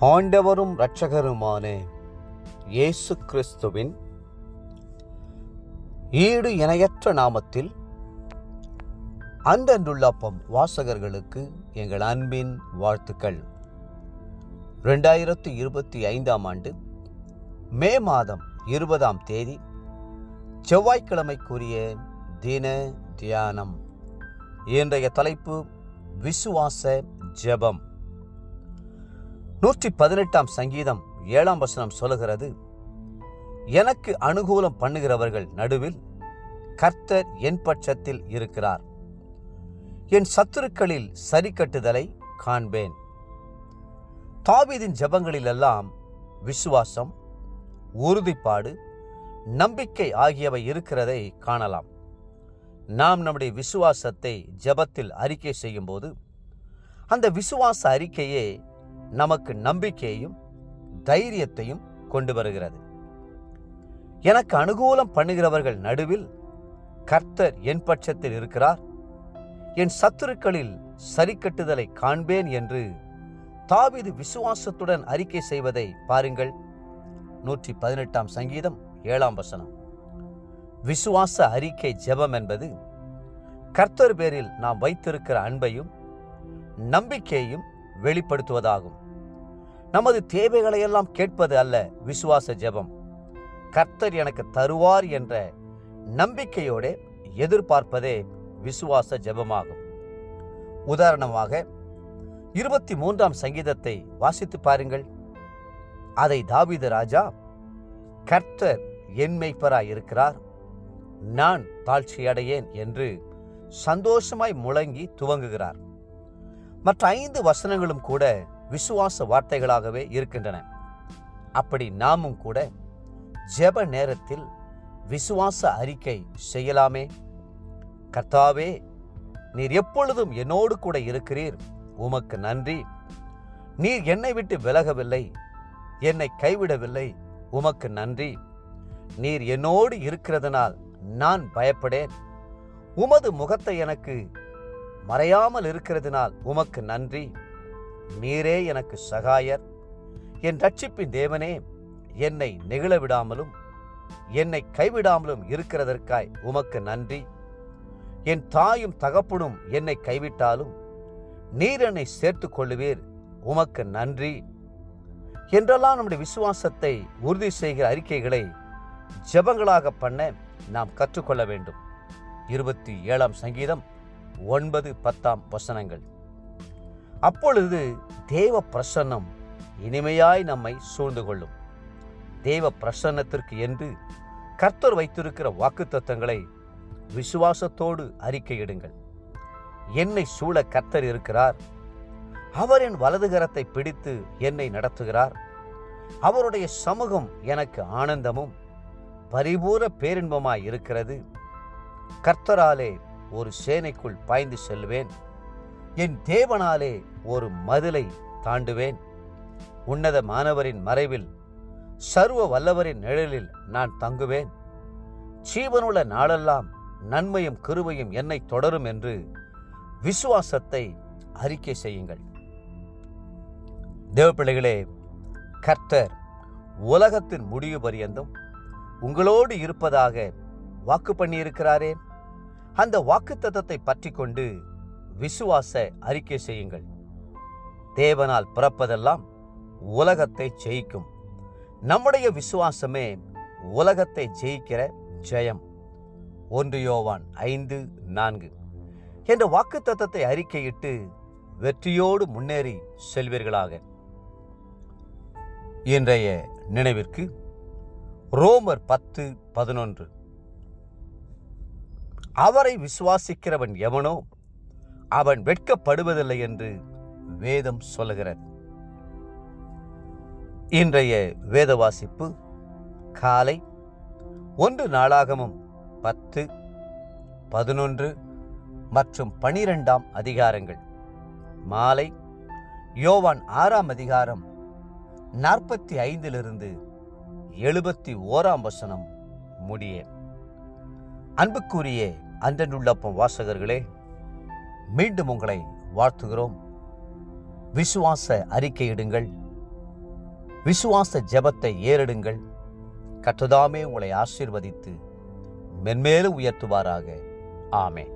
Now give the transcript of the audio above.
ஆண்டவரும் இரட்சகருமான இயேசு கிறிஸ்துவின் ஈடு இணையற்ற நாமத்தில் அன்றன்றுள்ளப்பம் வாசகர்களுக்கு எங்கள் அன்பின் வாழ்த்துக்கள். 2025 ஆண்டு மே மாதம் 20ஆம் தேதி செவ்வாய்க்கிழமைக்குரிய தின தியானம். இன்றைய தலைப்பு விசுவாச ஜெபம். 118ஆம் சங்கீதம் 7ஆம் வசனம் சொல்லுகிறது, எனக்கு அனுகூலம் பண்ணுகிறவர்கள் நடுவில் கர்த்தர் என் பட்சத்தில் இருக்கிறார், என் சத்துருக்களில் சரிக்கட்டுதலை காண்பேன். தாவீதின் ஜெபங்களிலெல்லாம் விசுவாசம், உறுதிப்பாடு, நம்பிக்கை ஆகியவை இருக்கிறதை காணலாம். நாம் நம்முடைய விசுவாசத்தை ஜெபத்தில் அறிக்கை செய்யும் போது அந்த விசுவாச அறிக்கையே நமக்கு நம்பிக்கையையும் தைரியத்தையும் கொண்டு வருகிறது. எனக்கு அனுகூலம் பண்ணுகிறவர்கள் நடுவில் கர்த்தர் என் பட்சத்தில் இருக்கிறார், என் சத்துருக்களில் சரிக்கட்டுதலை காண்பேன் என்று தாவீது விசுவாசத்துடன் அறிக்கை செய்வதை பாருங்கள். 118ஆம் சங்கீதம் 7ஆம் வசனம். விசுவாச அறிக்கை ஜெபம் என்பது கர்த்தர் பேரில் நாம் வைத்திருக்கிற அன்பையும் நம்பிக்கையையும் வெளிப்படுத்துவதாகும். நமது தேவைகளையெல்லாம் கேட்பது அல்ல விசுவாச ஜெபம். கர்த்தர் எனக்கு தருவார் என்ற நம்பிக்கையோடு எதிர்பார்ப்பதே விசுவாச ஜெபமாகும். உதாரணமாக 23ஆம் சங்கீதத்தை வாசித்து பாருங்கள். அதை தாவீது ராஜா, கர்த்தர் என் மேய்ப்பராய் இருக்கிறார், நான் தாழ்ச்சியடையேன் என்று சந்தோஷமாய் முழங்கி துவங்குகிறார். மற்ற 5 வசனங்களும் கூட விசுவாச வார்த்தைகளாகவே இருக்கின்றன. அப்படி நாமும் கூட ஜெப நேரத்தில் விசுவாச அறிக்கை செய்யலாமே. கர்த்தாவே, நீர் எப்பொழுதும் என்னோடு கூட இருக்கிறீர், உமக்கு நன்றி. நீர் என்னை விட்டு விலகவில்லை, என்னை கைவிடவில்லை, உமக்கு நன்றி. நீர் என்னோடு இருக்கிறதுனால் நான் பயப்படேன், உமது முகத்தை எனக்கு மறையாமல் இருக்கிறதுனால் உமக்கு நன்றி. நீரே எனக்கு சகாயர், என் ரட்சிப்பின் தேவனே, என்னை நெகிழ விடாமலும் என்னை கைவிடாமலும் இருக்கிறதற்காய் உமக்கு நன்றி. என் தாயும் தகப்பனும் என்னை கைவிட்டாலும் நீர் என்னை சேர்த்து கொள்ளுவீர், உமக்கு நன்றி என்றெல்லாம் நம்முடைய விசுவாசத்தை உறுதி செய்கிற அறிக்கைகளை ஜெபங்களாக பண்ண நாம் கற்றுக்கொள்ள வேண்டும். 27ஆம் சங்கீதம் 9-10 வசனங்கள். அப்பொழுது தேவ பிரசன்னம் இனிமையாய் நம்மை சூழ்ந்து கொள்ளும். தேவ பிரசன்னத்திற்கு என்று கர்த்தர் வைத்திருக்கிற வாக்குத்தத்தங்களை விசுவாசத்தோடு அறிக்கையிடுங்கள். என்னை சூழ கர்த்தர் இருக்கிறார், அவர் என் வலதுகரத்தை பிடித்து என்னை நடத்துகிறார். அவருடைய சமூகம் எனக்கு ஆனந்தமும் பரிபூர பேரின்பமாய் இருக்கிறது. கர்த்தராலே ஒரு சேனைக்குள் பாய்ந்து செல்வேன், என் தேவனாலே ஒரு மதிலை தாண்டுவேன். உன்னதமானவரின் மறைவில் சர்வ வல்லவரின் நிழலில் நான் தங்குவேன். ஜீவனுள்ள நாளெல்லாம் நன்மையும் கிருபையும் என்னை தொடரும் என்று விசுவாசத்தை அறிக்கை செய்யுங்கள். தேவப்பிள்ளைகளே, கர்த்தர் உலகத்தின் முடிவு பரியந்தம் உங்களோடு இருப்பதாக வாக்கு பண்ணியிருக்கிறாரே, அந்த வாக்குத்தத்தத்தை பற்றி கொண்டு விசுவாச அறிக்கை செய்யுங்கள். தேவனால் பிறப்பதெல்லாம் உலகத்தை ஜெயிக்கும். நம்முடைய விசுவாசமே உலகத்தை ஜெயிக்கிற ஜெயம். 1 யோவான் 5:4 என்ற வாக்குத்தத்தத்தை அறிக்கையிட்டு வெற்றியோடு முன்னேறி செல்வீர்களாக. இன்றைய நினைவிற்கு ரோமர் 10:11 அவரை விசுவாசிக்கிறவன் எவனோ அவன் வெட்கப்படுவதில்லை என்று வேதம் சொல்லுகிறது. இன்றைய வேத வாசிப்பு காலை 1 நாளாகமம் 10, 11 மற்றும் 12ஆம் அதிகாரங்கள், மாலை யோவான் 6ஆம் அதிகாரம் 45 71ஆம் வசனம் முடிய. அன்புக்குரிய அன்றன்றுள்ளப்பம் வாசகர்களே, மீண்டும் உங்களை வாழ்த்துகிறோம். விசுவாச அறிக்கையிடுங்கள், விசுவாச ஜெபத்தை ஏறெடுங்கள். கர்த்தர் உங்களை ஆசீர்வதித்து மென்மேலும் உயர்த்துவாராக. ஆமென்.